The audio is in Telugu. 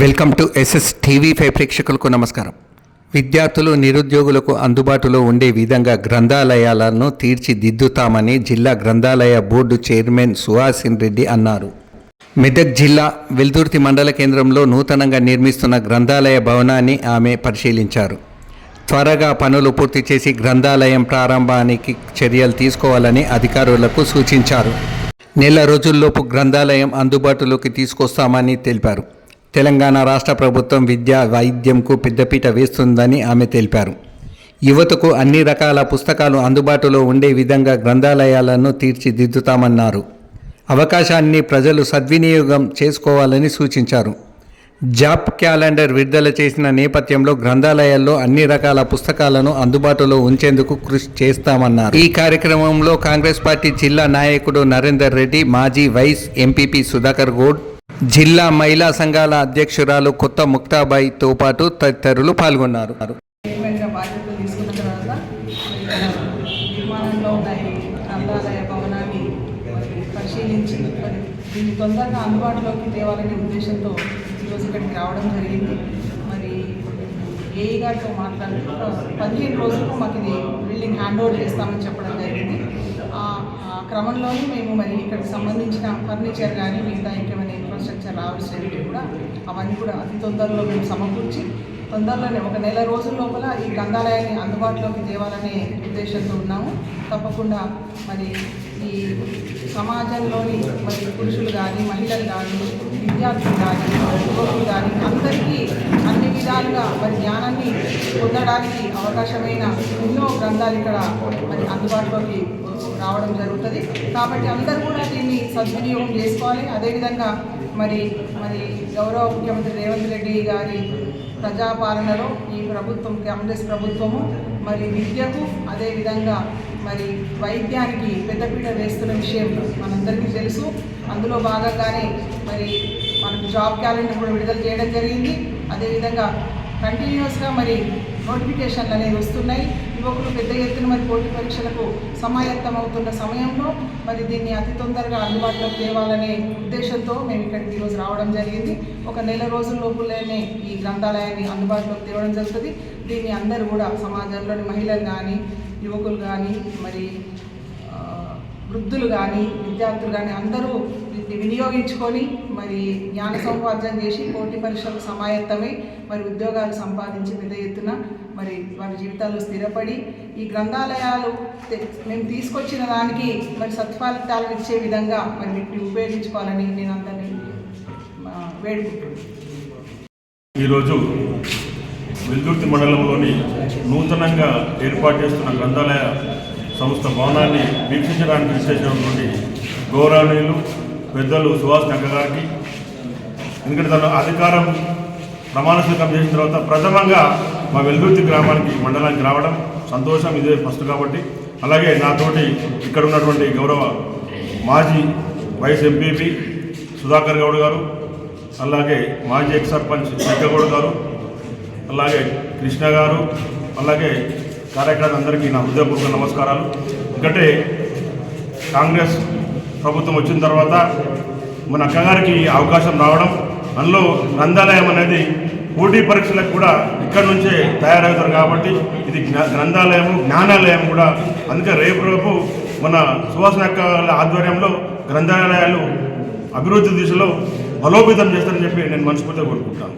వెల్కమ్ టు ఎస్ఎస్ టీవీ5 ప్రేక్షకులకు నమస్కారం. విద్యార్థులు నిరుద్యోగులకు అందుబాటులో ఉండే విధంగా గ్రంథాలయాలను తీర్చిదిద్దుతామని జిల్లా గ్రంథాలయ బోర్డు చైర్మన్ సుహాసిన్ రెడ్డి అన్నారు. మెదక్ జిల్లా వెల్దుర్తి మండల కేంద్రంలో నూతనంగా నిర్మిస్తున్న గ్రంథాలయ భవనాన్ని ఆమె పరిశీలించారు. త్వరగా పనులు పూర్తి చేసి గ్రంథాలయం ప్రారంభానికి చర్యలు తీసుకోవాలని అధికారులకు సూచించారు. నెల రోజుల్లోపు గ్రంథాలయం అందుబాటులోకి తీసుకొస్తామని తెలిపారు. తెలంగాణ రాష్ట్ర ప్రభుత్వం విద్యా వైద్యంకు పెద్దపీట వేస్తుందని ఆమె తెలిపారు. యువతకు అన్ని రకాల పుస్తకాలు అందుబాటులో ఉండే విధంగా గ్రంథాలయాలను తీర్చిదిద్దుతామన్నారు. అవకాశాన్ని ప్రజలు సద్వినియోగం చేసుకోవాలని సూచించారు. జాబ్ క్యాలెండర్ విడుదల చేసిన నేపథ్యంలో గ్రంథాలయాల్లో అన్ని రకాల పుస్తకాలను అందుబాటులో ఉంచేందుకు కృషి చేస్తామన్నారు. ఈ కార్యక్రమంలో కాంగ్రెస్ పార్టీ జిల్లా నాయకుడు నరేందర్ రెడ్డి, మాజీ వైస్ ఎంపీపీ సుధాకర్ గౌడ్, జిల్లా మహిళా సంఘాల అధ్యక్షురాలు కొత్త ముక్తాబాయితో పాటు తదితరులు పాల్గొన్నారు. పరిశీలించి దీన్ని తొందరగా అందుబాటులోకి తేవాలనే ఉద్దేశంతో ఈరోజు ఇక్కడికి రావడం జరిగింది. మరి ఏఈ గారితో మాట్లాడుతూ 15 రోజులకు మాకు ఇది బిల్డింగ్ హ్యాండ్ ఓవర్ చేస్తామని చెప్పడం జరిగింది. ఆ క్రమంలోనే మేము మరి ఇక్కడికి సంబంధించిన ఫర్నిచర్ కానీ మిగతా ఇంకేమైనా ఇన్ఫ్రాస్ట్రక్చర్ రావాల్సినవి కూడా అవన్నీ కూడా అతి తొందరలో మేము సమకూర్చి తొందరలోనే ఒక నెల రోజుల లోపల ఈ గ్రంథాలయాన్ని అందుబాటులోకి తేవాలనే ఉద్దేశంతో ఉన్నాము. తప్పకుండా మరి ఈ సమాజంలోని మరి పురుషులు కానీ మహిళలు కానీ విద్యార్థులు కానీ యువకులు కానీ అందరికీ అన్ని విధాలుగా మరి జ్ఞానాన్ని పొందడానికి అవకాశమైన ఎన్నో గ్రంథాలు ఇక్కడ మరి అందుబాటులోకి రావడం జరుగుతుంది. కాబట్టి అందరూ కూడా దీన్ని సద్వినియోగం చేసుకోవాలి. అదేవిధంగా మరి గౌరవ ముఖ్యమంత్రి రేవంత్ రెడ్డి గారి ప్రజాపాలనలో ఈ ప్రభుత్వం కాంగ్రెస్ ప్రభుత్వము మరి విద్యకు అదేవిధంగా మరి వైద్యానికి పెద్దపీట వేస్తున్న విషయం మనందరికీ తెలుసు. అందులో భాగంగానే మరి మనకు జాబ్ క్యాలెండర్ కూడా విడుదల చేయడం జరిగింది. అదేవిధంగా కంటిన్యూస్గా మరి నోటిఫికేషన్లు అనేవి వస్తున్నాయి. యువకులు పెద్ద ఎత్తున మరి పోటీ పరీక్షలకు సమాయత్తమవుతున్న సమయంలో మరి దీన్ని అతి తొందరగా అందుబాటులోకి తేవాలనే ఉద్దేశంతో మేము ఇక్కడికి ఈరోజు రావడం జరిగింది. ఒక నెల రోజుల లోపులోనే ఈ గ్రంథాలయాన్ని అందుబాటులోకి తేవడం జరుగుతుంది. దీన్ని అందరూ కూడా సమాజంలోని మహిళలు కానీ యువకులు కానీ మరి వృద్ధులు కానీ విద్యార్థులు కానీ అందరూ వీటిని వినియోగించుకొని మరి జ్ఞాన సముపార్జన చేసి పోటీ పరీక్షలకు సమాయత్తమై మరి ఉద్యోగాలు సంపాదించి పెద్ద ఎత్తున మరి వారి జీవితాల్లో స్థిరపడి ఈ గ్రంథాలయాలు మేము తీసుకొచ్చిన దానికి మరి సత్ఫలితాలను ఇచ్చే విధంగా మరి వీటిని ఉపయోగించుకోవాలని నేను అందరినీ వేడుకుంటున్నాను. ఈరోజు వెల్దుర్తి మండలంలోని నూతనంగా ఏర్పాటు చేస్తున్న గ్రంథాలయ సంస్థ భవనాన్ని వీక్షించడానికి విశేషమైనటువంటి గౌరవనీయులు పెద్దలు సుహాస్ నక్క గారికి, ఎందుకంటే తను అధికారం ప్రమాణ స్వీకారం చేసిన తర్వాత ప్రథమంగా మా వెల్దుర్తి గ్రామానికి మండలానికి రావడం సంతోషం. ఇదే ఫస్ట్ కాబట్టి అలాగే నాతోటి ఇక్కడ ఉన్నటువంటి గౌరవ మాజీ వైస్ ఎంపీపీ సుధాకర్ గౌడ్ గారు, అలాగే మాజీ ఎక్స్ సర్పంచ్ శంకరగౌడ్ గారు, అలాగే కృష్ణ గారు, అలాగే కార్యకర్తలందరికీ నా హృదయపూర్వక నమస్కారాలు. ఎందుకంటే కాంగ్రెస్ ప్రభుత్వం వచ్చిన తర్వాత మన అక్కగారికి అవకాశం రావడం, అందులో గ్రంథాలయం అనేది పోటీ పరీక్షలకు కూడా ఇక్కడి నుంచే తయారవుతారు కాబట్టి ఇది గ్రంథాలయం జ్ఞానాలయం కూడా. అందుకే రేపు మన సుహాస్ నక్క ఆధ్వర్యంలో గ్రంథాలయాలు అభివృద్ధి దిశలో బలోపేతం చేస్తారని చెప్పి నేను మనస్ఫూర్తిగా కోరుకుంటాను.